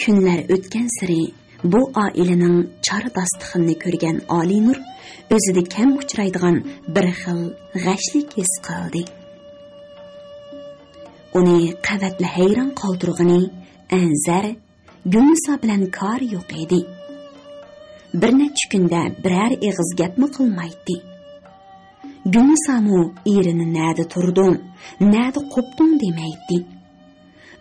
Kunlar o'tgan sari bu oilaning chora dasturxonini ko'rgan Olinur o'zida kam uchraydigan bir xil g'ashlik his qildi. Uni qavatli hayron qoldirgani Anzar Gulniso bilan kor yo'q edi. Bir necha kunda biror eg'iz gapmi qilmaydi. Gulnisomu erini nada turding, nada qo'pding demaydi.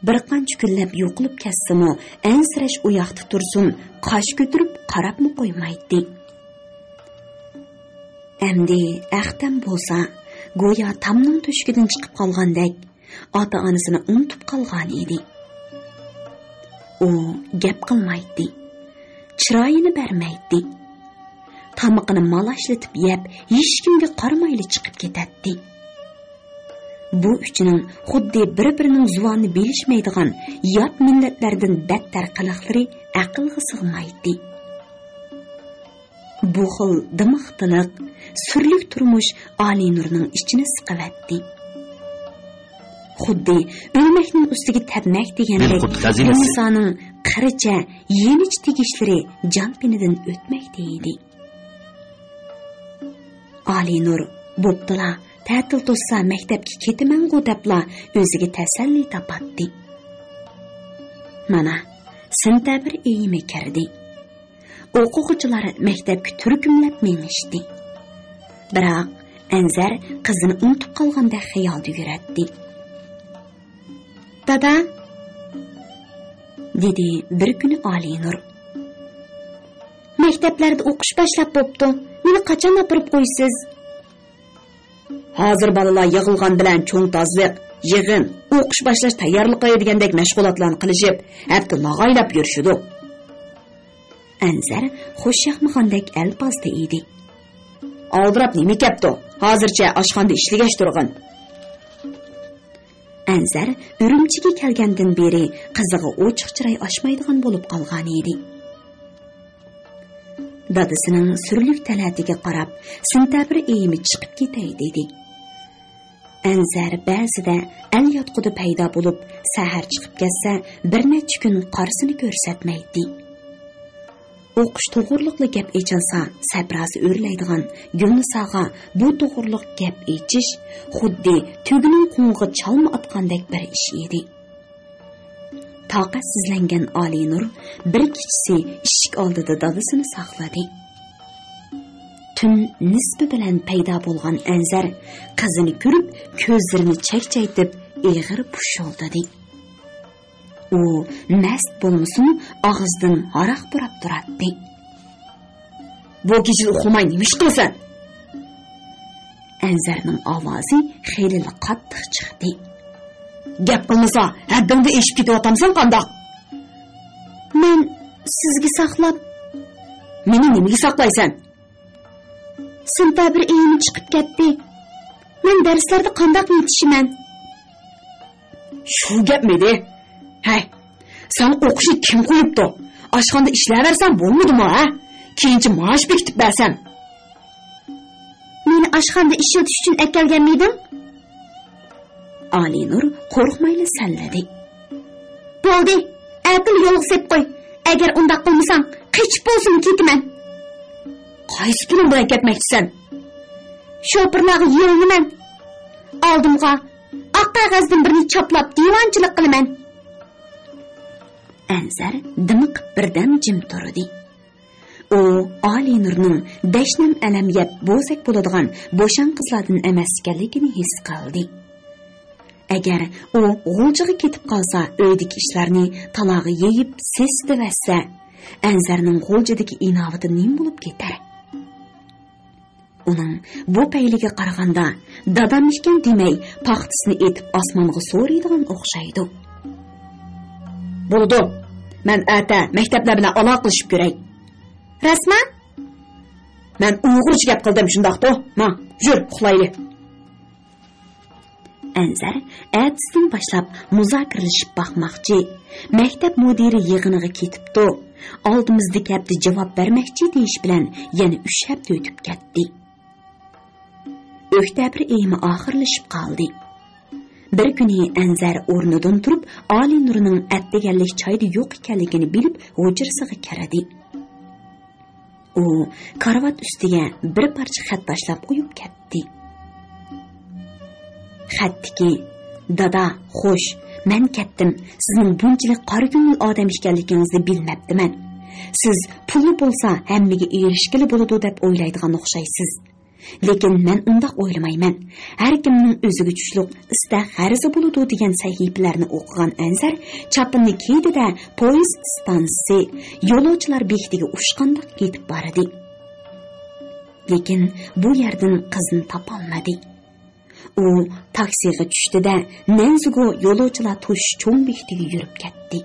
Bir qancha kunlab yo'qolib kassimi, ansirash u yoqda tursin, qosh ko'tarib qarabmi qo'ymaydi. Endi Axtam bo'lsa, go'yo tamning to'shkidan chiqib qolgandek, ota-onasini unutib qolgan edi. U gap qilmaydi, chiroyini bermaydi. Tamoqini malashlatib yeb, hech kimga qaramayli chiqib ketadi. Bu uchining xuddi bir-birining zuvonni bilishmaydigan yot millatlardan battar qiliqlari aqlga sig'maydi. Bu xil dimiqtiliq, surlik turmush Olinurning ichini siqavatdi. Xuddi o'lmakning ustiga tabmak degandek, insonning qaricha, yenich tegishlari jonpinidan o'tmakda edi. Olinur bo'ptila, ta'til to'ssa maktabga ketaman-ku debla o'ziga tasalli topatdi. Mana, sentabr oyimi kirdi. O'quvchilar maktabga turkumlab mengishdi. Biroq Anzar qizini unutib qolganda xayolda yuratdi. "Dada," dedi bir kuni Olinur. "Maktablarda o'qish boshlab bo'pti. Meni qachon opirib qo'ysiz?" "Hozir bolalar yig'ilgan bilan cho'ng tozliq, yig'in, o'qish boshlash tayyorligi degandek mashg'ulotlarni qilishib, hatto lag'aylab yurishdi." Anzar xushyoqmagandek alpozda edi. "Oldirab nima kepti? Hozircha oshxonada ishlagash turg'in." Anzar Urumchiga kelgandan beri qiziga ochiq chiroy ochmaydigan bo'lib qolgan edi. Dadasining surlik talatiga qarab, sentabr oyimi chiqib ketay dedi. Anzar ba'zida al yotqudi paydo bo'lib, sahar chiqib ketsa, bir necha kun qarsini ko'rsatmaydi. O'qish to'g'riliqli gap echinsa, sabrasi o'rlaydigan Gulnisoga bu to'g'riliq gap echish xuddi tugining qung'i chalma atgandek bir ish edi. Taqatsizlangan Olinur bir kechasi eshik oldida dadasini saqladi. Tun nisbi bilan paydo bo'lgan Anzar qizini ko'rib, ko'zlarini chakchaytib, eg'ir pushildadi. U mast bo'lmasin, og'izdan aroq burab turadi. "Bu kecha uxlamay nima ish qilsan?" Anzarning ovozi xeyli qattiq chiqdi. "Gap qilmasa, haddingda eshib ketyapsan qandoq?" "Men sizga saqlab, meni nimaga saqlaysan?" "Sentabr oyim chiqib ketdi. Men darslarda qandoq yetishiman?" "Shu gapmidi? Hay, sen o'qishni kim qo'yibdi? Oshxonada ishlayversan bo'lmadimi, ha? Keyinchi maosh bekitib bersam." "Meni oshxonada ishlatish uchun akelganmiding?" Olinur qo'rqmayli salladi. "Bo'ldi, aql yo'lga sep qo'y. Agar undaq qilmasang, qechib bo'lsin ketaman." "Qaysi pulim bilan ketmoqchisan?" "Shopirlarga yo'lniman. Oldimga oq qog'ozdan birini choplab divanchilik qilaman." Anzar dimiqib birdan jim turdi. U Olinurning dashnam alam yeb bo'zak bo'ladigan bo'shan qizlardan emas ekanligini his qildi. Agar u g'uljiga ketib qolsa, uydagi ishlarni talog'i yeyib sesdivassa, Anzarning g'uljidagi inovati nim bo'lib ketar. Uning bu payliga qaraganda dadam ekan demay, paxtasini etib osmonga so'raydigan o'xshaydi. "Bo'ldi. Men ata maktablar bilan aloqalashib ko'ray." "Rasman?" "Men uyg'urcha gap qildim shundoqda. Ma, yur, uxlayli." Anzar ertasidan boshlab muzokaralashib baqmoqchi, maktab mudiri yig'iniga ketibdi. Oldimizda gapga javob bermoqchi deyish bilan yana 3 hafta o'tib ketdi. Oktyabr oyimi oxirlashib qoldi. Bir kuni Anzar o'rnidan turib, Ali Nurning atdeganlik choyda yo'q ekanligini bilib, hujrasiga kirdi. U karvat ustiga bir parcha xat tashlab qo'yib ketdi. Xatdiki: "Dada, xo'sh, men ketdim. Sizning bunchalik qora ko'ngil odam ekanligingizni bilmabdiman. Siz pulli bo'lsa hammaga erishgili bo'ladi deb o'ylaydigan o'xshaysiz. Lekin men undaq o'ylamayman. Har kimning o'ziga tushliq istak g'arizi bo'ladi degan sahifalarni o'qigan Anzar chapinni kiydida poyezd stansiyasi yo'lovchilar bekatiga ushqandek ketib boradi. Lekin bu yerdan qizni topolmadi. U taksiga tushdida Nanzugo yo'lovchilar to'sh cho'ng bekatiga yurib ketdi.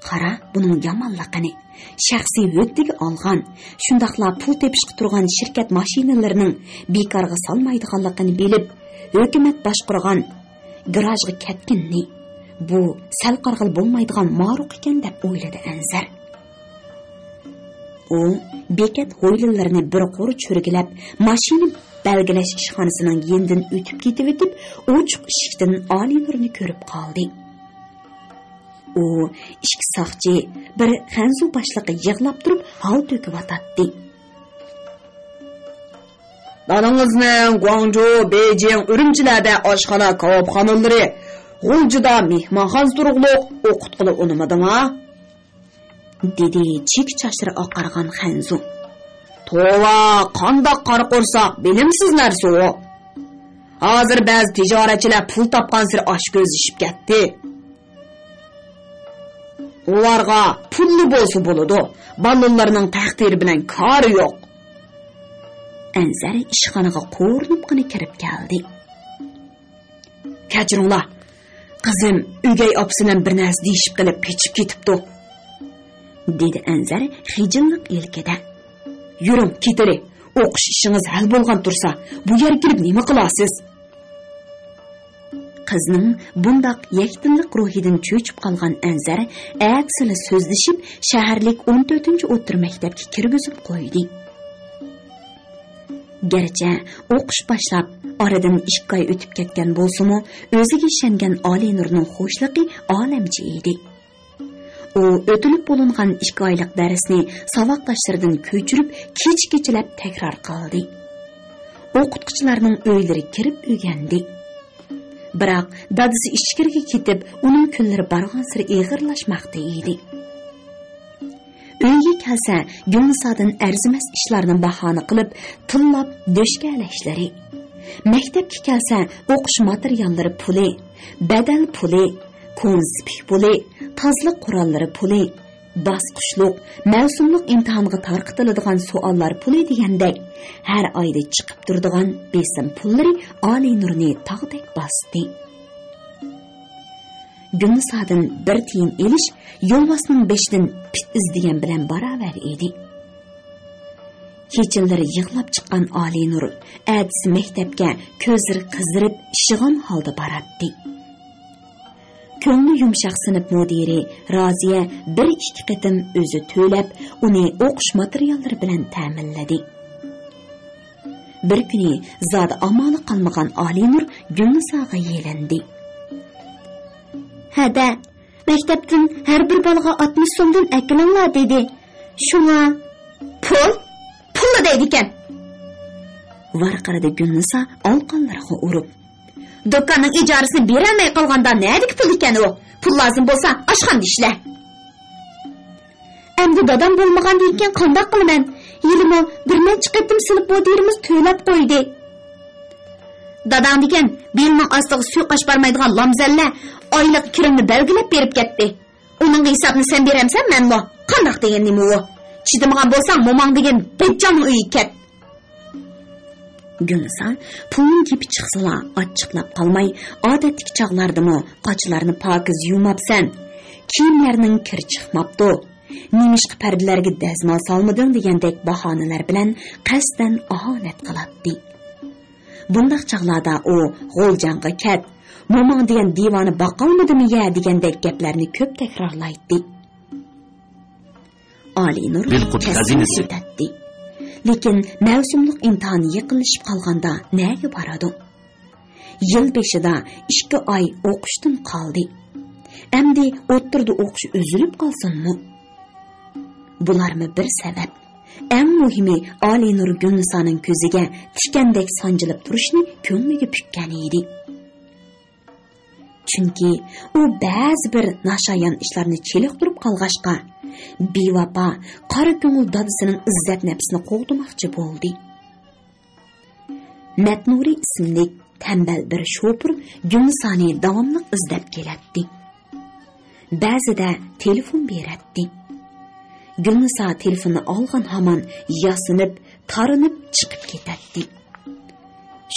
Qara, buning yomonligini shaxsiy o'tdiga olgan, shundaqla pul tepishga turgan shirkat mashinalarining bekorga salmaydiganligini bilib, hukumat boshqargan garajga ketganni bu sal qarg'il bo'lmaydigan maruq ekan deb o'yladi Anzar. U bekat ho'ylilarini bir qo'ri cho'rgilab, mashina belgilash ishxonasining yendan o'tib ketib, ochiq eshikdan Ali Nurni ko'rib qoldi. U ikki soqchi bir Xanzu boshliqi yig'lab turib hol to'kib atadi. Dadangizning Guangzhou, Beijing, Urumchilarda oshxona kavobxonalari, G'uljida mehmonxona turug'liq o'qitqili unimadimi? Dedi chik chashri oqargan Xanzu. Tova, qandoq qora qo'rsoq, bilimsiz narsa u. Hozir ba'zi tijoratchilar pul topgan sir osh ko'zishib ketdi. Ularga pulli bo'lsa bo'ladi, ballonlarning taqdiri bilan kori yo'q. Anzar ishxonaga qo'rnib kirib keldi. Kechiringlar, qizim o'gay opasidan bir narsa deyishib qilib kechib ketibdi, dedi Anzar xijillik ilkida. Yuring, ketili. O'qish ishingiz hal bo'lgan tursa, bu yerga kirib nima qilasiz? Qizning bundaq yakdillik ruhidan cho'chib qolgan Anzar aksili so'zlashib shaharlik 14-o'tir maktabga kirgizib qo'ydi. Garchi o'qish boshlab oradan 2 oy o'tib ketgan bo'lsa-mu, o'ziga ishongan Ali Nurning xo'shligi olamcha edi. U o'tilib bo'lingan 2 oylik darsni savoqdoshlaridan ko'chirib, kech-kechalab takror qildi. O'qituvchilarning uylari kirib o'gandi. Biroq dadisi ichkariga ketib, uning kunlari bargan sari eg'irlashmoqda edi. Uyga kelsa, Gulnisodan arzimas ishlarni bahona qilib, tillab do'shkalashlari. Maktabga kelsa, o'qish materiallari puli, badal puli, konspik puli, tozliq qurollari puli, basqishliq, mavsumliq imtihonga tarqitiladigan savollar puli degandek, har oyda chiqib turadigan besim pullari Ali Nurni tog'dek bosdi. Gulnisodan bir tiyin elish yo'lbosning beshidan pit izdigan bilan baravar edi. Kechalari yig'lab chiqqan Ali Nur adisi maktabga ko'zlari qizdirib, ishig'on holda boradi. Ko'ngli yumshoq sinf mudiri Roziya 1-2 qatim o'zi to'lab, uni o'qish materiallari bilan ta'minladi. Bir kuni zodi amali qolmagan Ali Nur Gulnisoga yelindi. "Hada, maktabdan har bir bolaga 60 so'mdan akilinglar" dedi. "Shunga pul deydi ekan." Varqarada Gulniso olqonlarga urib, "Do'konning ijorasini berolmay qolganda nədiki pul ekan u? Pul lozim bo'lsa, oshxonada ishla." "Endi dadam bo'lmagandan keyin qanday qilaman? Yilimi bir necha qatim sinf mudirimiz to'lab qo'ydi." "Dadam degan belning ostiga suv qosh barmaydigan lamzalla oylik kirimni belgilab berib ketdi. Uning hisobini sen beramsan, menmi? Qanday degan nima u? Chidamagan bo'lsang, momang degan bejjonning uyiga ket." Gulniso pulning kepi chiqsala ochiqlab qolmay, odatdagi chog'lardimi qochlarni pokiz yumabsan, kiyimlarning kir chiqmabdi, nimishqi pardalarga dazmol solmading degandek bahonalar bilan qasdan ahonat qiladi. Bundaq chog'larda u g'o'ljonga ket, momang degan divoni boqolmadimi ya degandek gaplarni ko'p takrorlaydi. Ali Nur xazinasi tatdi. Lekin mavsumliq imtihon yaqinlashib qolganda nega boradi? yıl beshida 2 oy o'qishdan qoldi. Endi o'ttirda o'qish uzilib qolsinmi? Bularmi bir sabab? Eng muhimi Olinur Gulnisoning ko'ziga tikandek sanjilib turishni ko'ngliga pukkan edi. Chunki u ba'zi bir nashayon ishlarni cheliqtirib qolg'ashqa, bevafo qora ko'ngil dadasining izzat nafsini qo'g'dimoqchi bo'ldi. Matnuri ismli tambal bir shofir Gulnisoni davomli izlab kelatdi. Ba'zida telefon beratdi. Gulniso telefonni olgan hamon yasinib, tarinib chiqib ketadi.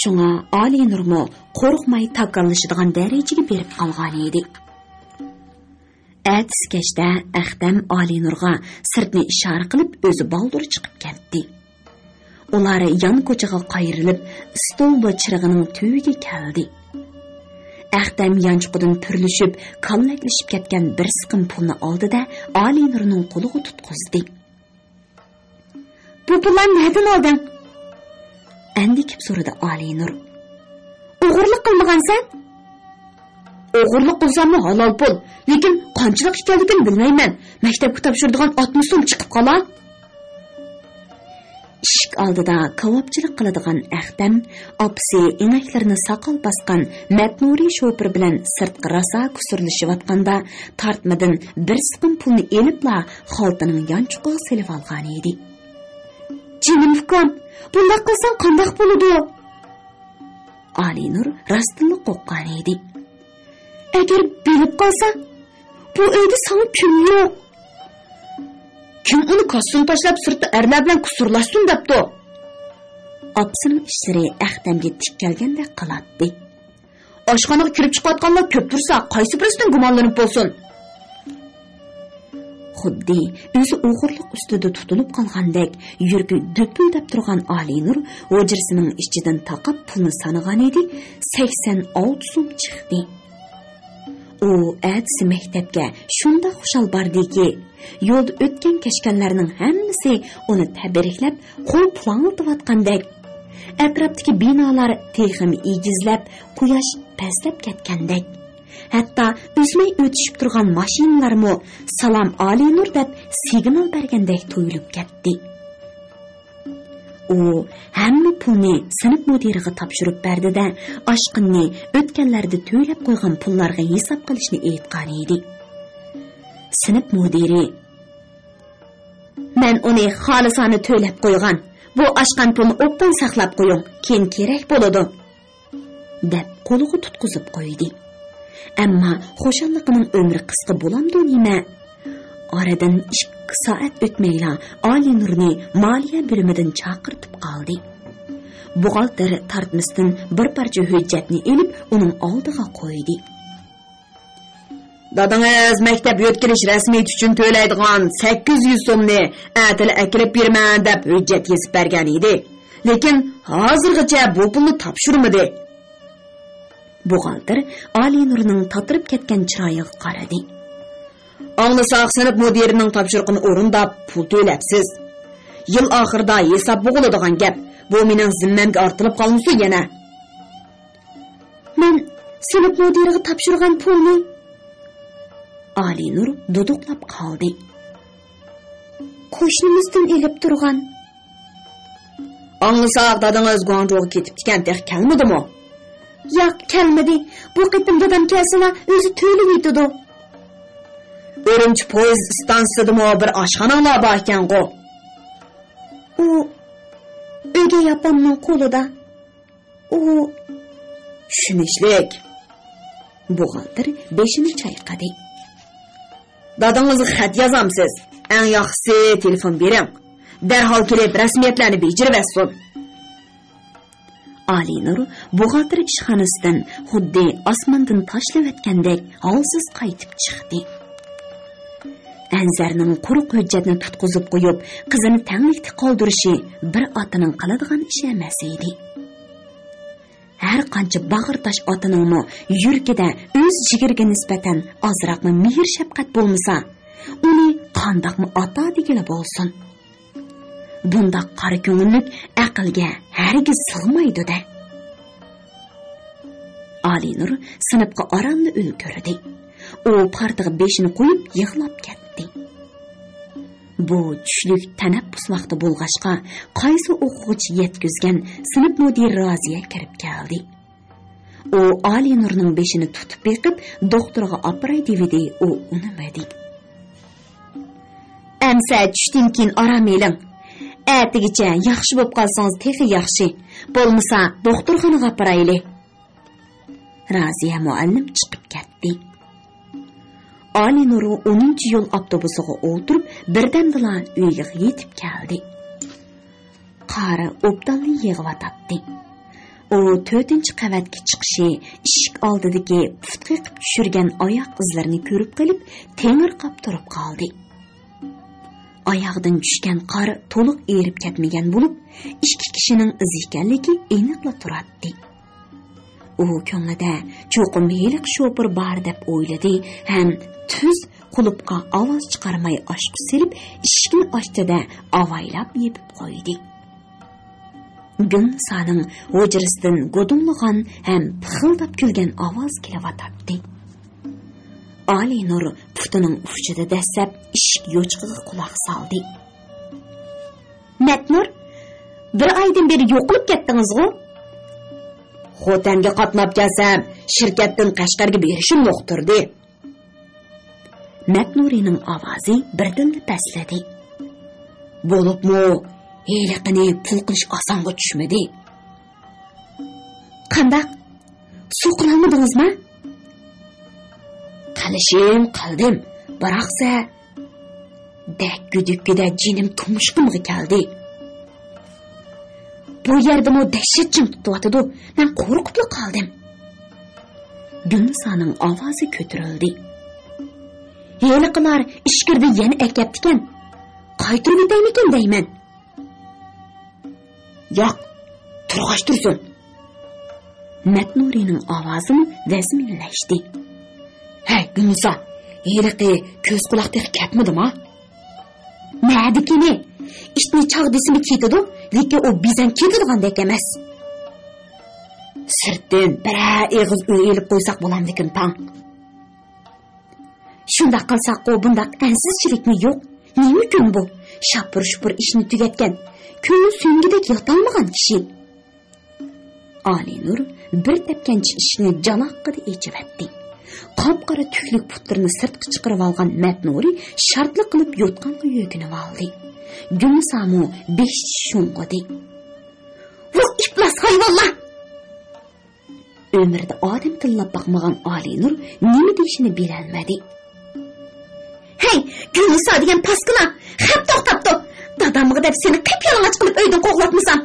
Shunga Olinurmo qo'rqmay takrorlashadigan darajaga berib qolgan edi. Ertasi kechda Axtam Olinurga sirtni ishora qilib o'zi baldur chiqib ketdi. Ular yon ko'chaga qayrilib, stolba chirig'ining tuyiga keldi. Axtam yanchiqdan turlishib, kallaklashib ketgan bir siqim pulni oldi-da, Olinurning qo'liga tutqizdi. "Bu pullarni nerdan olding?" Andikib so'radi Olinur. "O'g'irlik qilmagansan?" "O'g'irlik qilsam halol pul, lekin qanchalik ekanligini bilmayman. Maktabga topshiradigan 60 so'm chiqib qolar." Ishik oldida kavobchilik qiladigan Axtam opsi inaklarini soqol basgan Matnuri shofir bilan sirtqi rosa kusurlashayotganda tortmadan bir siqim pulni elibla xaltaning yanchiqiga silib olgan edi. "Jinim ukam, bunday qilsang qanday bo'ladi?" Olinur rostini qo'qqan edi. "Agar bilib qolsa, bu uyda sana kim yo'q? Kim uni kostyum tashlab sirtda erlar bilan kusurlashsin debdi?" Opsining ishlari Axtamga tik kelgandek qilatdi. "Oshxonaga kirib chiqayotganlar ko'p tursa, qaysi birisidan gumonlanib bo'lsin?" Xuddi o'zi o'g'irlik ustida tutilib qolgandek yurgi dupildab turgan Olinur hujrasining ichidan taqab pulni sanagan edi, 86 so'm chiqdi. U ertasi maktabga shunda xushal bordiki, yo'lda o'tgan kashkanlarning hammasi uni tabriklab, qo'l pulanlatayotgandek, atrofdagi binolar texim egizlab, quyosh pastlab ketgandek, hatto o'smay o'tishib turgan mashinalarmo "Salom Olinur" deb signal bergandek tuyulib ketdi. U hamma pulni sinf mudiriga topshirib berdi-da, oshqinni o'tganlarda to'lab qo'ygan pullarga hisob qilishni aytgan edi. Sinf mudiri: "Men uni xolisona to'lab qo'ygan. Bu oshqan pulni o'qdan saqlab qo'ying, keyin kerak bo'ladi" deb qo'liga tutqizib qo'ydi. Ammo xo'shalligining umri qisqa bo'lamdi nima? Oradan 2 soat o'tmayla Olinurni moliya bo'limidan chaqirtib qoldi. Buxgalter tartmisdan bir parcha hujjatni elib uning oldiga qo'ydi. "Dadangiz maktab yo'tkilish rasmiyat uchun to'laydigan 800 so'mni atil akilib berman deb hujjat yozib bergan edi. Lekin hozirgacha bu pulni topshirmadi." Buxgalter Olinurning tatirib ketgan chiroyiga qaradi. "Anglasak sinf mudirining topshiriqini o'rindab pul to'labsiz. Yil oxirida hisob bo'g'iladigan gap. Bu mening zimmamga ortilib qolmasa yana." "Men sinf mudiriga topshirgan pulni..." Olinur duduqlab qoldi. "Qo'shnimizdan elib turgan." "Anglasak dadangiz Guangzhouga ketib ekan, kelmadimi?" "Yo'q, kelmadi. Bu qitim dadam kelsala o'zi to'lib yetadi." "Urumchi poyezd stansiyasidami bir oshxonalar bor ekan-ku?" "U uyga yapamning qo'lida. U..." "Shunishlik." Buxgalter beshini chayqadi. "Dadangizga xat yozamsiz. Eng yaxshisi telefon bering. Darhol kelib rasmiyatlarni bejirib olsin." Olinur buxgalter ishxonasidan xuddi osmondan tashlayotgandek holsiz qaytib chiqdi. Anzarning quruq hujjatni tutqizib qo'yib, qizini tanglikda qoldirishi bir otaning qiladigan ishi emas edi. Har qancha bag'irtash otaning yurkida o'z jigiriga nisbatan ozroqmi mehr shafqat bo'lmasa, uni qandoqmi ota degili bo'lsin. Bundaq qora ko'ngillik aqlga hargiz sig'maydi-da. Alinur sınıfqa aramlı ülgürdi. O partiga beshini qo'yib yig'lab ketdi. Bu tushlik tanaffus vaqti bo'lg'achqa qaysi o'quvchi yetkizgan sinf mudir Roziya kirib keldi. O Alinurning beshini tutib beqib doktorga operay devidi, u unamadi. Amsa tushdan keyin aram eling. Atigacha yaxshi bo'lib qolsangiz texi yaxshi. Bo'lmasa doktorxonaga operayli. Roziya muallim chiqib ketdi. Alinur 10-yo'l avtobusiga o'tirib birdamdala uyga yetib keldi. Qari obdalni yig'vatdi. O 4-qavatga chiqishi eshik oldidagi putqi qilib tushirgan oyoq izlarini ko'rib qolib, tengirqab turib qoldi. Oyog'idan tushgan qor to'liq erib ketmagan bo'lib, ikki kishining izi ekanligi aniqla turadi. U ko'nglida cho'qim yeliq shopir bar deb o'yladi, ham tuz qulupqa ovoz chiqarmay oshqi silib, eshikni ochdida avaylab yepib qo'ydi. Gulnisoning hujrasidan godumlagan ham pixildab kulgan ovoz kelyotdi. Alinur putining ufchida dastlab eshik yo'chqiga quloq soldi. Matnur, bir oydan beri yo'qolib ketdingiz-ku? Xotanga qatnab kelsam, shirkatdan Qashqarga berishim yo'qtirdi. Matnurining ovozi birdan pastladi. Bo'libmi, heliqini pul qilish osonga tushmadi. Qandaq? Suv qilolmadingizmi? Qildim, biroqsa dakgudukida jinim tumishqimga keldi. Bu yerda mo dahshat jim tutyotdi. Men qo'rqib qoldim. Gulnisoning ovozi ko'tarildi. Heliqlar ishkirda yana akaptikan. Qaytirib o'taymikin deyman. Yo'q, turg'ash tursin. Matnurining ovozi vazminlashdi. Hey, Gulniso, heliqi ko'z quloqdek ketmadimi? Nədikini? İştini çağ desimi ketidi, lekin o bizden ketadigan emas. Sirtdan bir eg'iz uy elib qo'ysak bo'lamdikin pan. Shunda qilsak o bundaq ansizchilikmi yo'q? Nima kun bu? Shapur-shupur ishni tugatgan, ko'ngli so'ngidek yotolmagan kishi. Alinur bir tepkanchi ishni janoqqida echibdi. Qop-qora tuklik putlarni sirtqa chiqarib olgan Matnuri shartli qilib yotqanga yo'kinib oldi. Gulnisomu besh shung'idi. "Bu iflos hayvonlar!" Ömrida odam tillab boqmagan Alinur nima deyishini bilolmadi. "Hey, Gulniso degan paskina, xap to'xtabdi. Dadamga deb seni qip-yalang'och qilib uydan qo'g'latmasam,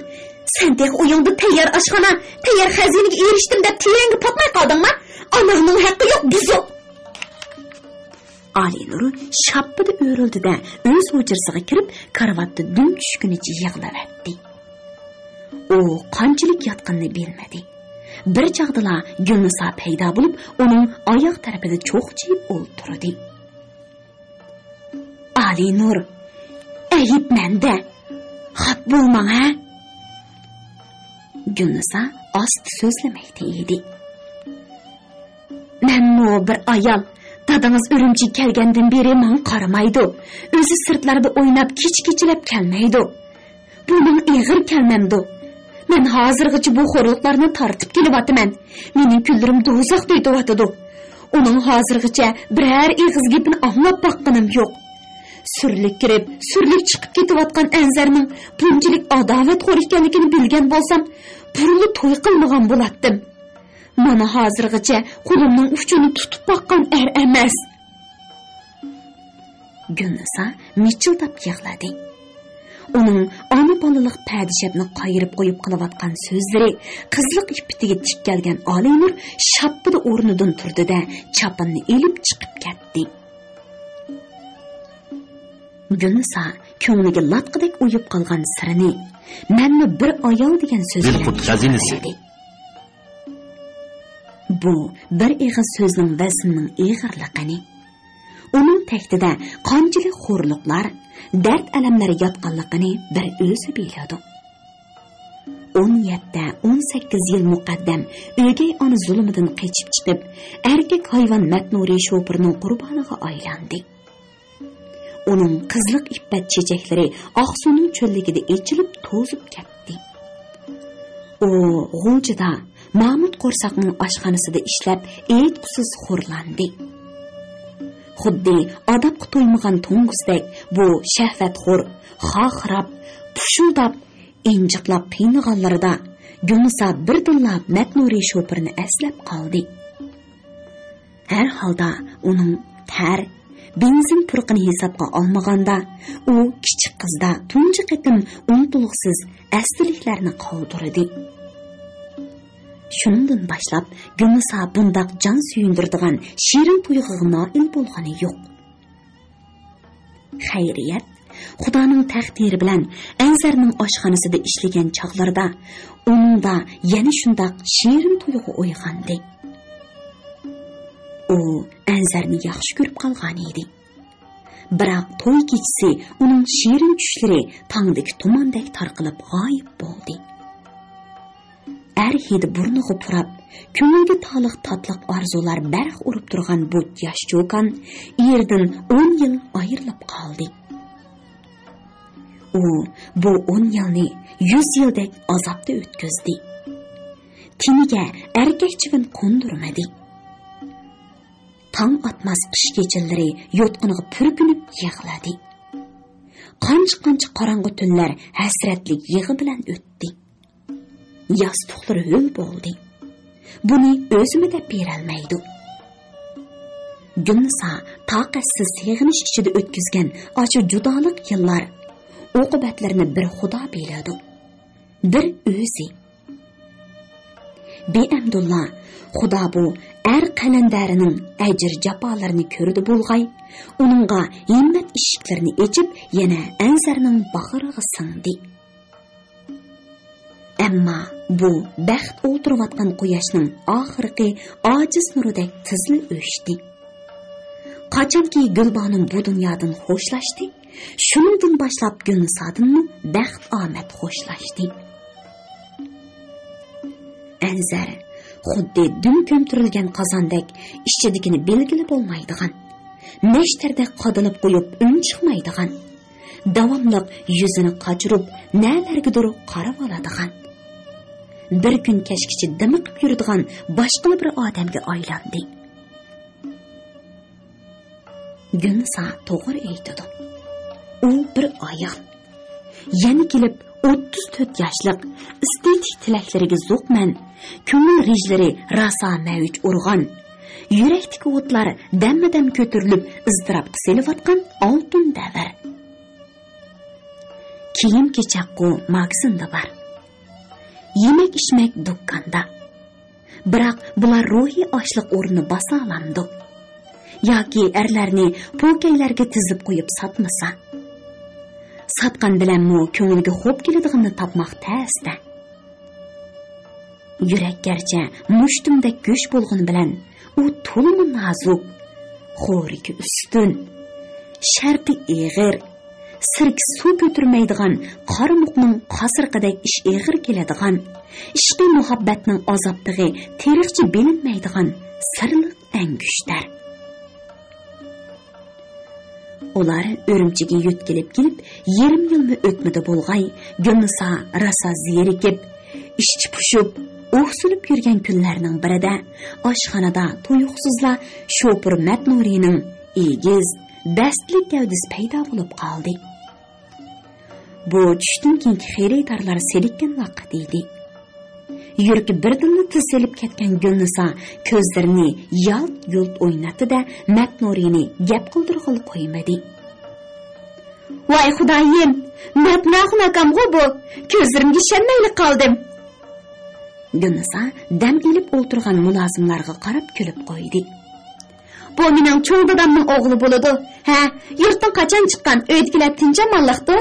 sen deg uyingda tayyor oshxona, tayyor xazinaga erishdim deb tiyangga potmay qoldingmi? Anamning haqqi yo'q, biz yo'q." Alinur shappida o'rildi-da, o'z hujrasiga kirib, karvatda dum tushgunicha yig'laverdi. U qanchalik yotganini bilmadi. Bir chaqdala Gulniso paydo bo'lib, uning oyoq tarafida cho'qchiyib o'ltirdi. "Alinur, ayib menda. Xat bo'lmang, ha?" Gulniso ost so'zlamaydi edi. "Menmo bir ayol, dadangiz Urumchi kelgandan beri men qaramaydi. O'zi sirtlarda o'ynab kech-kechlab kelmaydi. Bu men ig'ir kelmamdi. Men hozirgacha bu xo'rliqlarni tortib kelyapman. Mening kunlarim do'zaxda o'tyapti. Uning hozirgacha biror ig'iz gapini anglab boqqanim yo'q. Surlik kirib, surlik chiqib ketayotgan Anzarning bunchalik adovatxo'r ekanligini bilgan bo'lsam, purli to'y qilmagan bo'lardim. Mana hozirgacha qo'limning uchini tutib boqqan emas." Gulniso michildab yig'ladi. Uning ona bolalik padishapni qayirib qo'yib qilayotgan so'zlari qizliq ipitiga tikkalgan Alinur shappida o'rnidan turdi-da, chapinni elib chiqib ketdi. Gulniso ko'ngliga latqidek uyib qolgan sirini, "Menni bir ayol" degan so'z bilan xazinasi. Bu bir ig'iz so'zning vaznining ig'irligini, uning taktida qanchalik xo'rliqlar, dard alamlari yotganligini bir o'zi biladi. U 17-18 yil muqaddam o'gay ona zulmidan qechib chiqib, erkak hayvon Matnuri shopirining qurboniga aylandi. Uning qizliq iffat chechaklari Oqsuning cho'lligida echilib, to'zib ketdi. U G'uljida Mahmud Qo'rsaqning oshxonasida ishlab, aytqusiz xo'rlandi. Xuddi adabga to'ymagan to'nguzdek bu shahvatxo'r, xoxrab, pushuldab, injiqlab qiynag'anlarida Gulnisa birdilla Matnuri shopirini eslab qoldi. Har holda uning tar, benzin purqini hisobga olmaganda, u kichik qizda tunji qitim unutulg'siz asliliklarni qoldirdi. Shundan boshlab Gulnisa bundaq jon suyundiradigan shirin tuyg'uga noil bo'lgani yo'q. Xayriyat, Xudoning taqdiri bilan Anzarning oshxonasida ishlagan chog'larda uningda yana shundaq shirin tuyg'u uyg'ondi. U Anzarni yaxshi ko'rib qolgan edi. Biroq to'y kechasi uning shirin tushlari tongdagi tumandek tarqalib g'oyib bo'ldi. Hidi burniga purab, ko'ngilga toliq tatliq orzular barq urib turgan bu yosh cho'kan yerdan 10 yil ayrilib qoldi. U bu 10 yilni 100 yildek azobda o'tkazdi. Tiniga erkakchigin qo'ndirmadi. Tong atmas qish kechalari yotqiniga purkinib yig'ladi. Qancha qorong'u tunlar hasratlik yig'i bilan o'tdi. Yostiqlari ho'l bo'ldi. Buni o'zimi deb berolmaydi. Gulnisa taqatsiz seg'inish ichida o'tkazgan ochu judolik yillar oqibatlarini bir Xudo biladi. Bir o'zi. Beamdullah Xudo bu qalandarining ajr jafolarini ko'rdi bo'lg'ay, uningga himmat eshiklarini ochib, yana Anzarning bag'riga singdi. Ammo bu baxt o'tirayotgan quyoshning oxirgi ojiz nuridek tizli o'chdi. Qachonki Gulbonim bu dunyodan xo'shlashdi, shundan boshlab Gulnisadinmi baxt omad xo'shlashdi. Anzar xuddi dum ko'mtirilgan qozondek ichidagini belgili bo'lmaydigan, neshtardek qodilib qo'yib un chiqmaydigan, davomliq yuzini qochirib nalargadir qarab oladigan, bir kun kashkichi dimiqib yuradigan boshqa bir odamga aylandi. Gulnisa to'g'ri aytadi. U bir ayol. Yana kelib 34 yoshlik, istetik tilaklariga zo'qman, ko'ngil rijlari rasa mavj urg'an, yurakdagi o'tlar dammadam ko'tarilib iztirobga selayotgan oltin davr. Kiyim-kechakku magazinda bor. Yemek içmek do'konda. Biroq bular ruhiy ochliq o'rnini bosa olamdi. Yoki erlarni po'kaylarga tizib qo'yib sotmasa. Sotgan bilan mu ko'ngilga xo'p keladiganini topmoq tasda. Yurak garchi mushtumdek go'sh bo'lg'ini bilan u to'limi nazik, xo'riki ustun, sharti eg'ir, sirk suv ko'tirmaydigan qaramuqning qasirqidek ish eg'ir keladigan, ishqi muhabbatning azobtig'i teriqchi bilinmaydigan sirliq angushtar. Ular Urumchiga yo'tkilib kelib, yarim yilni o'tmadi bo'lg'ay, Gulnisa rasa zerikib, ishchi pushib, o'xsulib yurgan kunlarning birida oshxonada tuyuqsizla shopir Matnurining egiz, dastlik gavdasi paydo bo'lib qoldi. Bu tushdan keyingi xaridorlar selikkan vaqt edi. Yuragi birdinni tisilib ketgan Gulnisa ko'zlarini yalt-yult o'ynatdi-da, Matnurini gap qildirg'ili qo'ymadi. "Voy Xudoyim, Matnahun akamg'u bu, ko'zlarimga ishonmay qoldim." Gulnisa dam ilib o'tirgan mulozimlarga qarab kulib qo'ydi. "Bu mening cho'ng dadamning o'g'li bo'ladi. Ha, yurtdan qachon chiqqan? Uydagilar tinchamanliqdi?"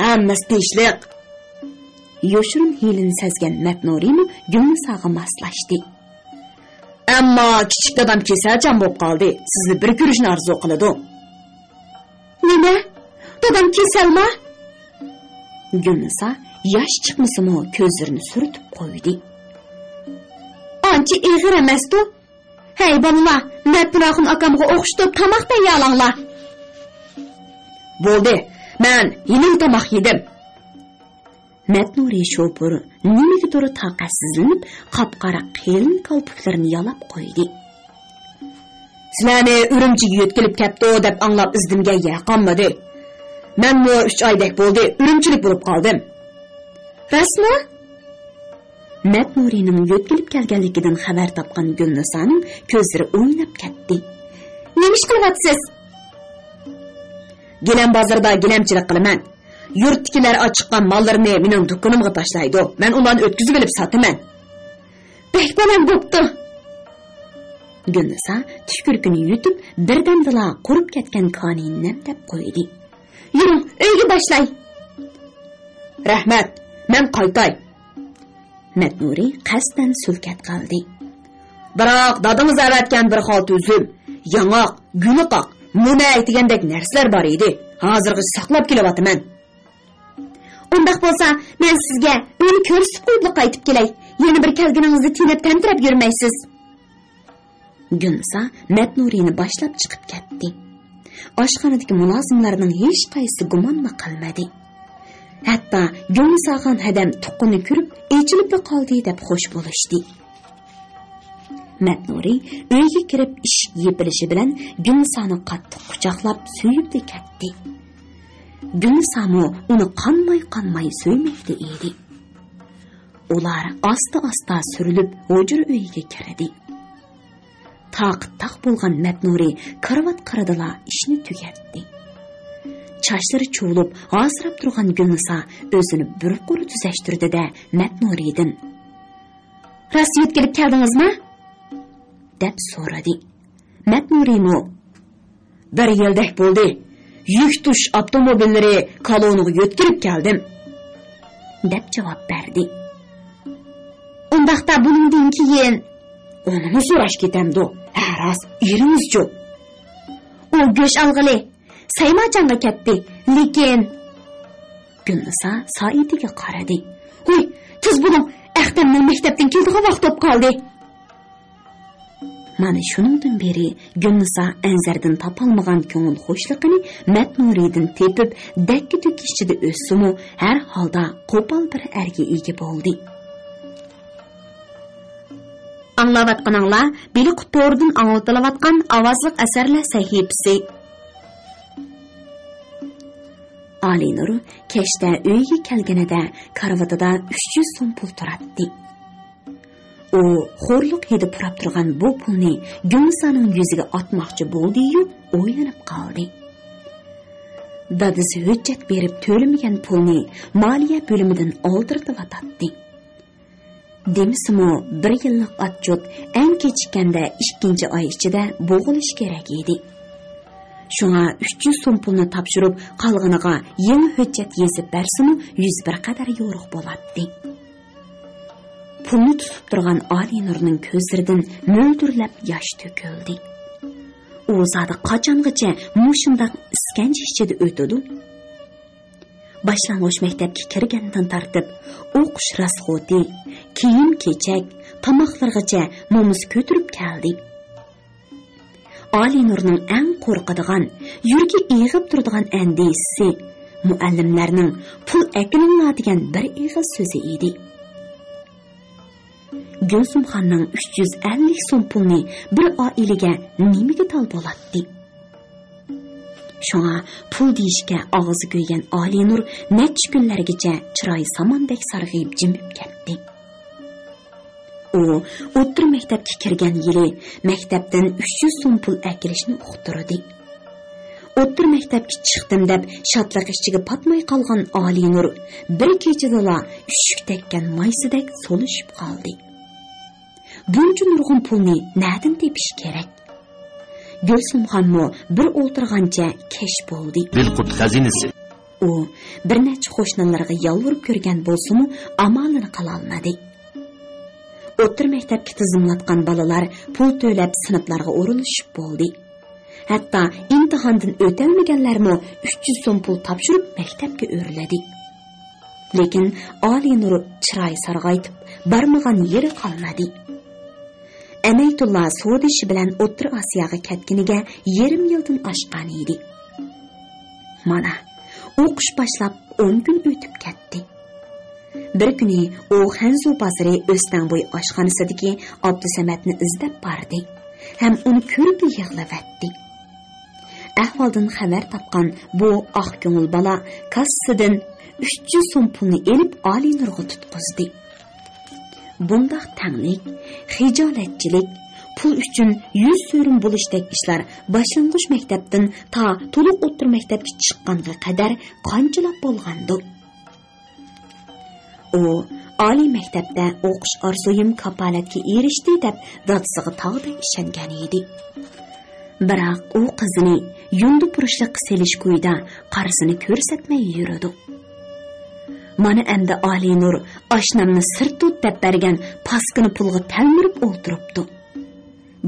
"Hammasi tinchlik." Yoshirin hilini sezgan Matnurimi Gulnisaga moslashdi. "Ammo kichik dadam kasalchan bo'lib qoldi. Sizni bir ko'rishni orzu qiladi." "Nima? Dadam kasalmi?" Gulnisa yosh chiqmasimi ko'zlarini surtib qo'ydi. Ancha ig'ir emas-ku. Hey bolalar, Matnuraxun akamga o'xshatib tomoq tayyorlanglar. Bo'ldi, men yening tomoq yedim. Matnuri shopur nimaga taqatsizlanib, qop-qora qilin qalpoqlarini yalab qo'ydi. Sizlarni Urumchiga yetkilib ketdi deb anglab izdimga yaqinmadi. Men bu 3 oydek bo'ldi, Urumchilik bo'lib qoldim. Rasmi? Matnurining yetkilib kelganligidan xabar topgan Gulnisaning ko'zlari o'ynab ketdi. Nima ish qilyapsiz? Gilam bozorda gilamchilik qilaman. Yurtdagilar ochiqqan mollarini mening do'konimga tashlaydi. Men ularni o'tkazib olib sotaman. Bek bolam bo'pti. Gulnisa tushkurkini yutib, birdamdala qurib ketgan konini namtab qo'ydi. Yuring, uyga boshlay. Rahmat, men qaytay. Matnuri qasdan sulkat qildi. Biroq dadingiz avatgan bir xolta uzum, yangoq, guliqoq, munay degandek narsalar bor edi. Hozirga saqlab kelyapman. Undaq bo'lsa, men sizga uni ko'rsatib qo'yib qaytib kelay. Yana bir kelganingizni tinib tantirab yurmaysiz. Gulnisa Matnurini boshlab chiqib ketdi. Oshxonadagi mulozimlarning hech qaysi gumonmi qilmadi. Hatto Gulnisaxon hadam tuqquni ko'rib, echilib qoldi deb xush bo'lishdi. Matnuri uyga kirib eshik yepilishi bilan Gulnisani qattiq quchoqlab suyib ketdi. Gulnisamo uni qanmay suymoqda edi. Ular asta surilib hujra uyiga kirdi. Taq bo'lgan Matnuri karvat qaradila ishni tugatdi. Chachlari cho'lib, g'asirab turgan Gulnisa o'zini bir qo'ri tuzashtirdi-da Matnuridan: "Rost yetkilib keldingizmi?" deb so'radi. Matnurimo: "Bir yildek bo'ldi. Yuk tush avtomobillari koloniga yetkilib keldim" deb javob berdi. "Undaqda buningdan keyin uni so'rash ketamdi. Ha, rost, eringiz-chu. U go'sh olg'ili Saymacanga ketdi, lekin..." Gulnisa Saitiga qaradi. "Hoy, tiz bo'ling, Ahtamning maktabdan keldigan vaqt bo'lib qoldi." Mana shuningdan beri Gulnisa Anzardan topolmagan ko'ngil xo'shligini Matnuridan tepib, dakki-tukki ichida o'ssimu, har holda qo'pol bir erga ega bo'ldi. Anglavatqaninglar Biliq to'rdan anglatilayotgan ovozliq asarlar sahifasi. Alinur kechda uyga kelganida karvatida 300 so'm pul turardi. U xo'rliq hidi purab turgan bu pulni Gulnisaning yuziga atmoqchi bo'ldi-yu, o'ylanib qoldi. Dadasi hujjat berib to'lamagan pulni moliya bo'limidan oldirib atdi. Demisimi 1 yillik atchot eng kechikkanda 2-oy ichida bo'g'ilish kerak edi. Shunga 300 so'm pulni topshirib, qolganiga yangi hujjat yezib bersimi 101 qadar yo'riq bo'ladi. Pulni tutib turgan Alinurning ko'zlaridan mo'ldirlab yosh to'kildi. U zada qachongacha mushundaq iskancha ichida o'tadi? Boshlang'ich maktabga kirgandan tartib o'qish rasxoti, kiyim-kechak, tomoqlargacha mo'miz ko'tirib keldi. Alinurning eng qo'rqadigan, yuragi eg'ib turadigan andisi muallimlarning pul akininglar degan bir ig'iz so'zi edi. Gulsumxonning 350 so'm pulni bir oilaga nimaga tal bo'ladi? Shunga pul deyishga og'zi ko'ygan Alinur necha kunlargacha chiroyi samondek sarg'ayib jimib ketdi. U o'rta maktabga kirgan yili maktabdan 300 so'm pul akilishni uqtirdi. O'rta maktabga chiqdim deb shodlik ichiga patmay qolgan Alinur bir kechada ushuk tekkan maysidek so'lishib qoldi. Buncha nurg'un pulni na'dan tepish kerak? Gulsumxonmo bir o'ltirgancha kesh bo'ldi. Dilqut xazinasi. U bir necha qo'shnilarga yolvorib ko'rgan bo'lsa-mu, amalini qila olmadi. O'rta maktabga tizimlatgan bolalar pul to'lab sinflarga o'rinlashib bo'ldi. Hatto imtihondan o'tolmaganlarmi 300 so'm pul topshirib maktabga o'riladi. Lekin Ali Nur chiroy sarg'aytib, barmagan yeri qolmadi. Anaytullah Sodishi bilan O'rta Osiyoga ketganiga yarim yildan oshgan edi. Mana, o'qish boshlab 10 kun o'tib ketdi. Bir kuni u Hanzu bozori O'stanboy oshxonasidagi Abdusamatni izlab bordi. Ham uni ko'rib yig'lavatdi. Ahvoldan xabar topgan bu oq ko'ngil bola kassasidan 300 so'm pulni elib Ali Nurga tutqizdi. Bundaq tanglik, xijolatchilik, pul uchun 100 so'rim bo'lishdek ishlar boshlang'ich maktabdan ta to'liq o'rta maktabga chiqqanga qadar qanchalar bo'lgandi. U oliy maktabda o'qish orzuyim kapolatga erishdi deb dadasiga tog'day ishongan edi. Biroq u qizini yundi purishliq selish kuyda qarsini ko'rsatmay yuradi. Mana endi Ali Nur oshnamni sir tut deb bergan paskini pulga talmirib o'ltiribdi.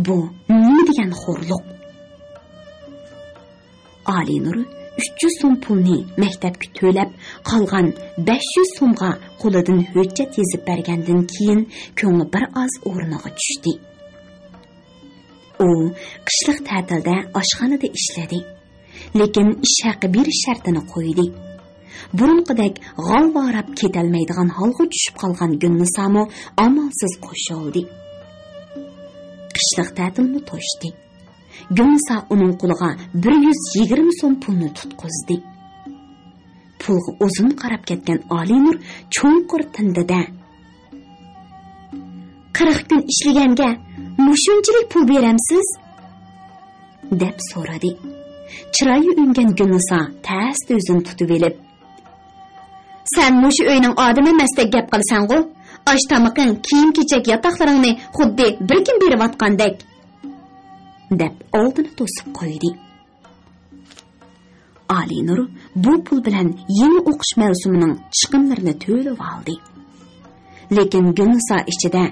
Bu nima degan xo'rliq? Ali Nur 300 so'm pulni maktabga to'lab, qolgan 500 so'mga qo'lidan hujjat yozib bergandan keyin ko'ngli bir oz o'rniga tushdi. U qishliq ta'tilda oshxonada ishladi, lekin ish haqi berish shartini qo'ydi. Burunqidek g'alvarab ketalmaydigan holga tushib qolgan Gulnisomo amalsiz qo'shildi. Qishliq ta'tilni to'shdi. Gulniso uning qo'liga 120 so'm pulni tutqizdi. Pulga uzun qarab ketgan Ali Nur cho'nqur tindida 40 kun ishlaganga mushunchalik pul beramsiz? deb so'radi. Chiroyi ungan Gulniso tasda o'zini tutib elib, "Sen mushu uyning odami emasdek gap qilsan-ku. Osh tamoqing, kiyim-kechak yotoqlaringni xuddi bir kim berayotgandek" deb oldini to'sib qo'ydi. Ali Nur bu pul bilan yangi o'qish mavsumining chiqimlarini to'lab oldi. Lekin Gulniso ichida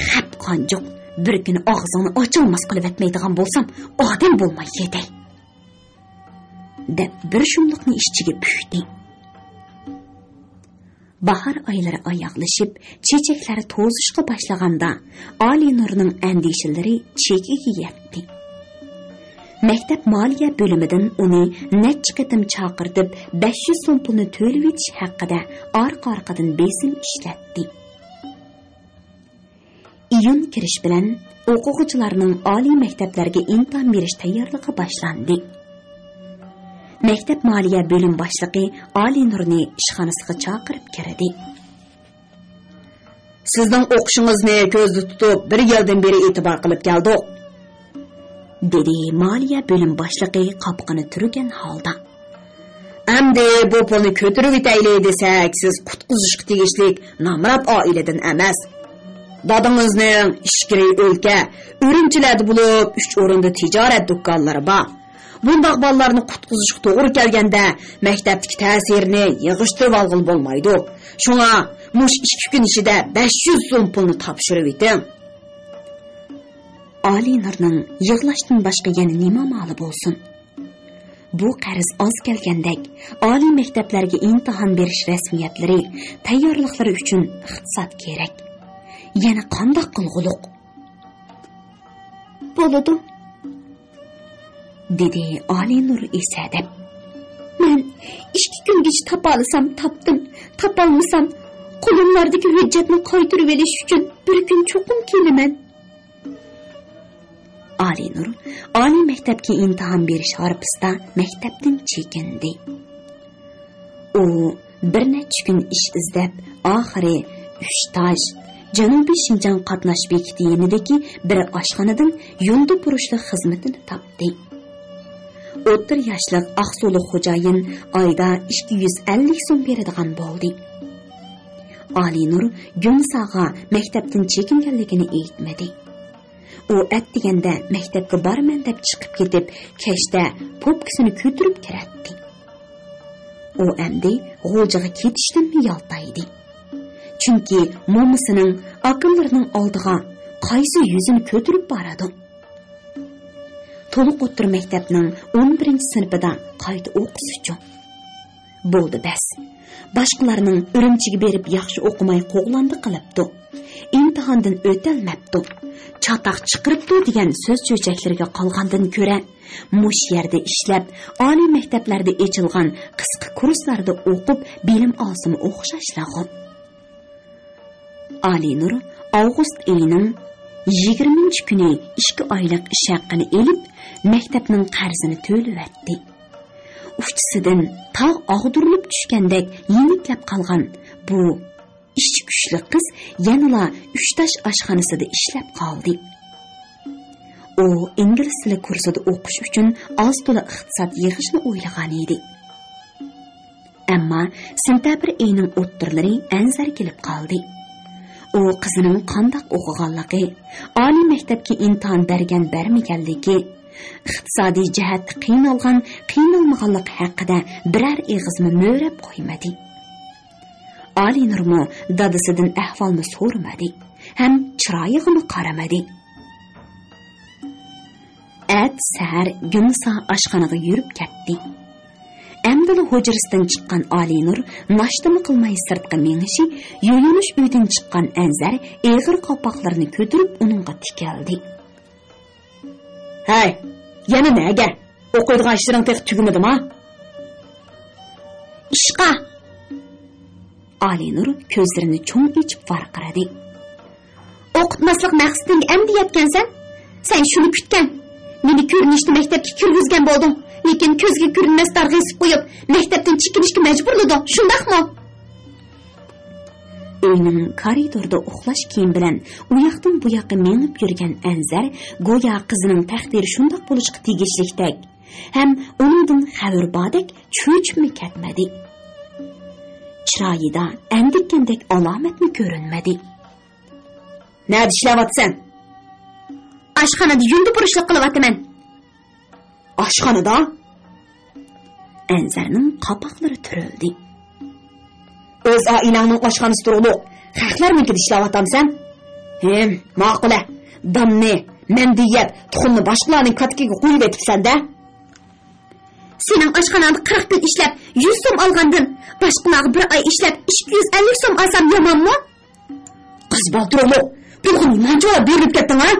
"Xap qonjoq, bir kun og'zingni ochilmas qilib etmaydigan bo'lsam, odam bo'lmay yeday" deb bir shumliqni ishchiga pushdi. Bahar oylari oyoqlashib, chechaklari to'zishga boshlaganda Ali Nurning andishalari chekiga yetdi. Maktab moliya bo'limidan uni necha qatim chaqirtib 500 so'm pulni to'lab etish haqida orqa-orqadan besim ishlatdi. Iyun kirish bilan o'quvchilarning oliy maktablarga imtihon berish tayyorligi boshlandi. Maktab moliya bo'lim boshlig'i Ali Nurni ishxonasiga chaqirib kirdi. "Sizning o'qishingizni ko'zda tutib, bir yildan beri e'tibor qilib keldik", dedi moliya bo'lim boshlig'i qopqini turgan holda. "Endi bu pulni ko'tarib etaylik desak, siz qutqizishga tegishli nomrod oiladan emas. Dadangizning ishkiri o'lka, Urumchilarda bo'lib 3 o'rinda tijorat do'konlari bor. Bundaq bolalarni qutqizishga to'g'ri kelganda maktabdagi ta'sirini yig'ishtirib olg'il bo'lmaydi. Shunga mush 2 kun ichida 500 so'm pulni topshirib eting." Ali Nurning yig'lashdan boshqa yana nima ma'li bo'lsin? Bu qarz oz kelgandek, oliy maktablarga imtihon berish rasmiyatlari, tayyorliklari uchun iqtisod kerak. Yana qanday qilg'uluq? "Bo'ladi", dedi Ali Nur esa deb. "Men 2 kungacha topolsam topdim, topolmasam qo'limlardagi hujjatni qaytarib olish uchun bir kun cho'qim kelaman." Ali Nur oliy maktabga imtihon berish harpisida maktabdan chekindi. U bir necha kun ish izlab, oxiri Ushtaj, Janubiy Shinjon qatnash bekiti yanidagi bir oshxonadan yundi purishlik xizmatini topdi. O'ttir yoshlik Aqso'li xo'jayin oyda 250 so'm beradigan bo'ldi. Ali Nur Gulnisoga maktabdan chekinganligini aytmadi. U atdiganda maktabga borman deb chiqib ketib, kechda popkasini ko'tarib kiratdi. U endi g'o'jaga ketishdan yoltaydi. Chunki momisining akillarining oldiga qaysi yuzini ko'tarib boradi. To'liq o'tir maktabning 11-sinfida qayta o'qish uchun. Bo'ldi bas. boshqalarning Urumchiga berib yaxshi o'qimay qo'g'landi qilibdi. İmtihondan o'talmabdi. Chatoq chiqiribdi degan so'z cho'chaklarga qolgandan ko'ra, mush yerda ishlab, oliy maktablarda ochilgan qisqa kurslarda o'qib, bilim olsimi o'xshashlag'im. Alinur avgust oyining 20-kuni 2 oylik ish haqqini elib, maktabning qarzini to'layotdi. Uchisidan tog' og'dirilib tushgandek yeniklab qolgan bu ishchi kuchli qiz yanala 3 tash oshxonasida ishlab qoldi. U ingliz tili kursida o'qish uchun oz to'la iqtisod yig'ishni o'ylagan edi. Ammo sentabr oyining o'ttirlari anzar kelib qoldi. U qizining qandoq o'qiganligi, oliy maktabga imtihon bergan bermaganligi, iqtisodiy jihat qiynalgan, qiynalmaganligi haqida biror eg'izmi mo'rab qo'ymadi. Alinurmu dadasidan ahvolni so'ramadi, ham chiroyig'ini qaramadi. At sahar Gumsa oshxonaga yurib ketdi. Amdala hujrasidan chiqqan Alinur nashtani qilmay sirtqa mengishi, yo'yinish uydan chiqqan Anzar eg'ir qopoqlarini ko'tarib uningga tikildi. "Hay, yana nega? O'qiydigan ishlaring tek tugamadimi?" "Ishqa." Alinur ko'zlarini cho'ng ochib varqiradi. "O'qitmaslik maqsadingga endi yetgansan? Sen shuni kutgan. Meni ko'rinishni maktabga kirgizgan bo'lding, lekin ko'zga ko'rinmas targ'isib qo'yib, maktabdan chiqishga majburlading, shundaqmi?" Uyning koridorda uxlash kiyim bilan u yoqdan bu yoqqa menib yurgan Anzar go'yo qizining taqdiri shundoq bo'lishga tegishlikdek, ham uningdan xabar bordek cho'chib ketmadi. Chiroyida andikkandek alomatni ko'rinmadi. "Nada ishlayapsan?" "Oshxonada yundi burishlik qilyapman." "Oshxonada?" Anzarning qopoqlari tirildi. "O'z oilangning oshxonasi turg'uliq, xalqlarnikida ishlayapsan?" "Hem, ma'qula. Damni, mandiyat, tuxumni boshqalarning katkiga qo'yib etibsan-da." "Sening oshxonangda 40 kun ishlab 100 so'm olgandan, boshqalarga bir oy ishlab 250 so'm olsam yomonmi?" "Qiz balturli, pulni nima javob berib ketding-a?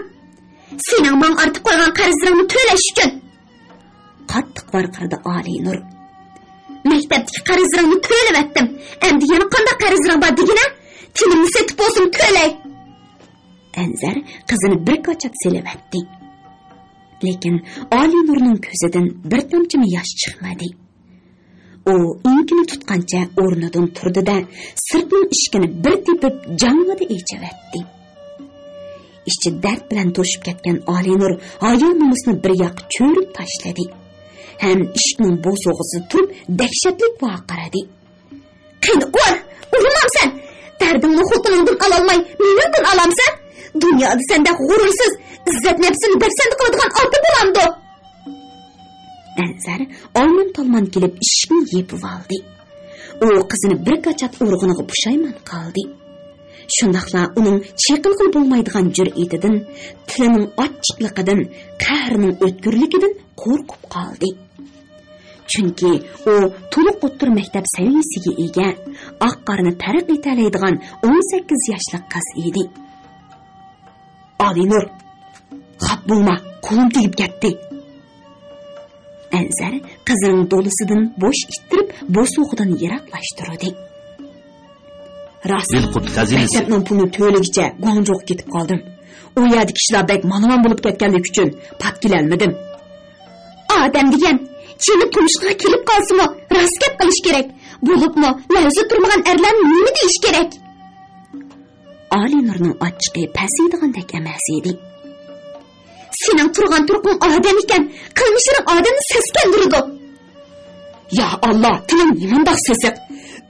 Sening men ortib qo'ygan qarzlaringni to'lash uchun." Qattiq varqirdi Alinur. "Maktabdagi qarzlarimni to'lavatdim. Endi yana qanday qarzlarim bor degina? Tinimni setib bo'lsin to'lay." Anzar qizini bir qochab selavatdi. Lekin Alinurning ko'zidan bir tomchimi yosh chiqmadi. U inkini tutqancha o'rnidan turdi-da, sirtning eshigini bir tepib jangida echavatdi. Ishchi dard bilan to'shib ketgan Alinur ayol nomusini bir yoq cho'rib tashladi. Ham ishning bo'sog'isi turib dahshatli vaqiradi. "Qani urmamsan? Dardingni xotiningdan ololmay, mendan olamsan? Dunyoda senda g'urursiz, izzat nafsini bersand qiladigan ota bo'lamdi." Anzar olmon-tolmon kelib ishni yepib oldi. U qizini bir qachat urg'iniga pushaymon qoldi. Shundaqla uning cheqilg'il bo'lmaydigan jur'atidan, tilining ochiqligidan, qahrining o'tkirligidan qo'rqib qoldi. Chunki u to'liq o'ttir maktab saviyasiga ega, oq qorni tarq etalaydigan 18 yoshli qiz edi. "Alinur, xat bo'lma, qo'lim tegib ketdi." Anzar qizining dolisidan bo'sh ittirib, bo'sug'idan yiroqlashtirdi. "Maktabning pulini to'lagicha Guangzhouga ketib qoldim. U yerda kishilar bek manaman bo'lib ketganligi uchun pat kelolmadim." "Odam degan chinib turmushga kelib qolsa-mu, rost gap qilish kerak. Bo'libmi, la'zi turmagan erlarni nima deyish kerak?" Alinurning ochiqi pasiydigandek emas edi. "Sening turgan turqing odam ekan, qilmishing odamni seskandirdi." "Ya Alloh, tilim nimandoq sesiq.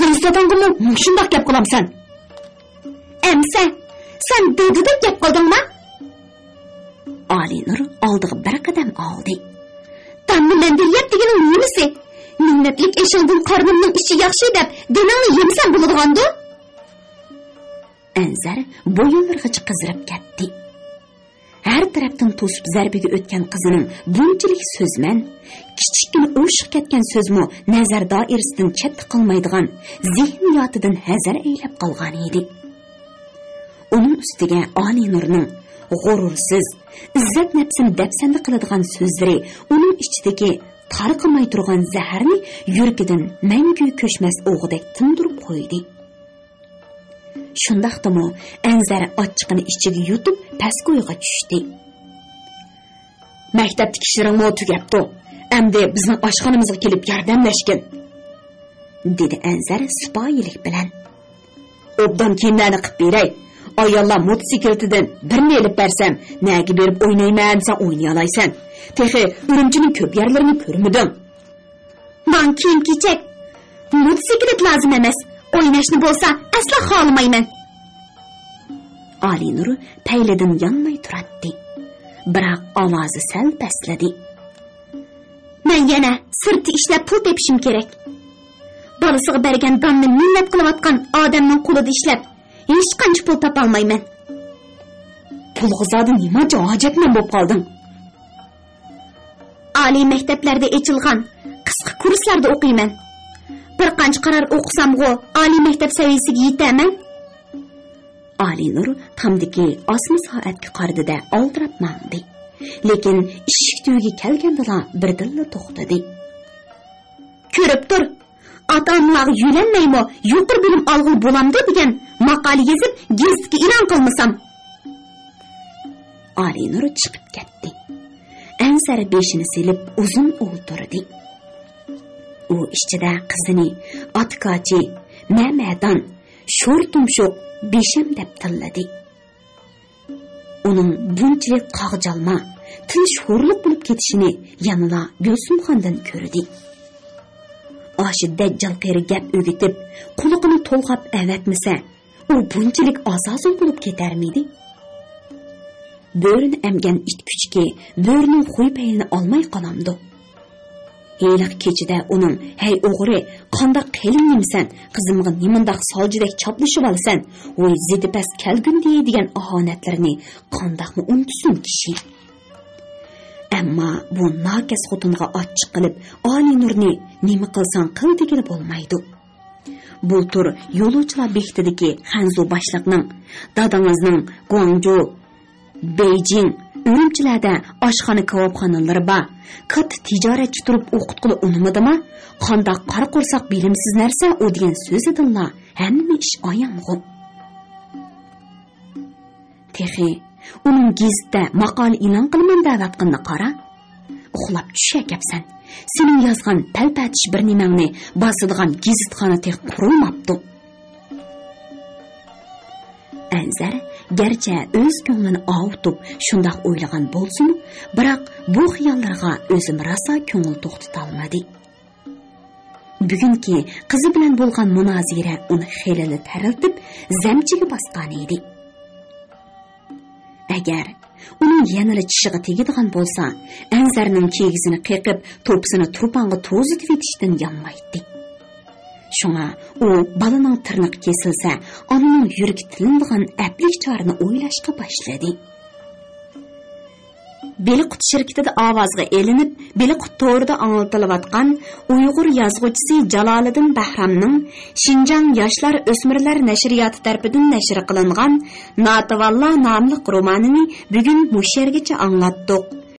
O'zlaringga shundoq gap qilamsan?" "Emsa, sen dedidek gap qildingmi?" Alinur oldiga bir qadam oldi. "Tanni mandiyat deganing nimasi? Minnatlik eshingdan qornimning ichi yaxshi deb deningni yemsan bo'ladigandu." Anzar bo'yinlargacha qizirib ketdi. Har tarafdan to'sib zarbiga o'tgan qizining bunchalik so'zman, kichikgina o'shiq ketgan so'zmi nazar doirasidan chetda qolmaydigan zehniyotidan hazar aylab qolgan edi. Uning ustiga Oliy Nurning g'urursiz, izzat nafsini dafsanda qiladigan so'zlari uning ichidagi tarqamay turgan zaharni yurkidan mangu ko'chmas o'g'idek tindirib qo'ydi. Shundaqdimi Anzar ochiqini ichiga yutib pastga o'yga tushdi. Maktabdagi ishlaring mo tugabdi. Endi bizning oshxonamizga kelib yordamlashgin, dedi Anzar sipoyilik bilan. Obdan kiyimlarni qilib beray. Ayollar mototsikletidan birini elib bersam, nega berib o'ynayman, sen o'ynay olaysan. Texi Urumchining ko'p yerlarini ko'rmadim. Men kiyim-kechak, mototsiklet lozim emas. O'ynashni bo'lsa, asla xohlamayman. Oliy Nur paylidan yonmay turadi. Biroq ovozi sal pastladi. Men yana sirti ishlab pul tepishim kerak. Bolasiga bergan donni minnat qilayotgan odamning qo'lida ishlab hech qancha pul topa olmayman. Pulga zodi nima hojatman bo'lib qoldim. Oliy maktablarda ochilgan qisqa kurslarda o'qiyman. Bir qancha qarar o'qisam-g'o oliy maktab saviyasiga yetaman. Oliy Nur tamdiki osma soatga qaradi-da oldirab mandi. Lekin eshik tuyiga kelgandala birdilla to'xtadi. Ko'rib tur, ota-onalarga yo'lanmaymi, yuqori bilim olg'il bo'lamdi degan maqola yozib gazetga e'lon qilmasam. Oliy Nur chiqib ketdi. Anzar beshini silib uzun o'ltirdi. U ichida qizini otkachi, mamadan, sho'rtumshoq besham deb tilladi. Uning bunchalik qog'jalma, til sho'rliq bo'lib ketishini yanada Gulsumxondan ko'rdi. Oshi dajjal qeri gap o'gitib, quliqini to'lg'ab avatmasa, u bunchalik asosin bo'lib ketarmidi? Bo'rini emgan it kuchki, bo'rining qo'y-paylini olmay qolamdi. Heyliq kechida uning, "Hey o'g'ri, qandoq qilinimsan, qizimga nimandaq soljidek choplashib olsan, voy zidi pas kelgin" degan ahonatlarini qandoqmi unutsin kishi. Ammo bu nokas xotinga ochiq qilib, Oliy Nurni nima qilsan qil degani bo'lmaydi. Bu tur yo'lovchilar bekitidagi Hanzu boshliqning, dadangizning Guangzhou, Beijing, Urumchilarda oshxona kavobxonalari bor. Katta tijoratchi turib o'qitqili unimadimi? Qandoq qora qo'rsoq bilimsiz narsa u degan so'zidilla hamma ish oyong'u. Texi uning gazetda maqola e'lon qilaman da'vatqinni qara. Uxlab tushayapsan. Sening yozgan palpatish bir nimangni bosadigan gazetxona tex qurilmabdi. Anzar garchi o'z ko'nglini ovutib shundoq o'ylagan bo'lsin, biroq bu xiyollarga o'zim rosa ko'ngil to'xtata olmadi. Bugungi qizi bilan bo'lgan munozira uni xelini tariltib, zamchiga bosgan edi. Agar uning yanada tishiga tegadigan bo'lsa, Anzarning kiyigizini qiqib, to'psini turpanga to'zitib etishdan yanmaydi. Shunga u balaning tirnoq kesilsa, onaning yuragi tilindigan aplik chorini o'ylashga boshladi. Beliqut shirkatida ovozga elinib, Beliqut to'g'rida anglatilayotgan Uyg'ur yozuvchisi Jaloliddin Bahramning Xinjiang yoshlar o'smirlar nashriyoti tarafidan nashr qilingan Natavalla nomli romanini bugun mushergacha anglatdik.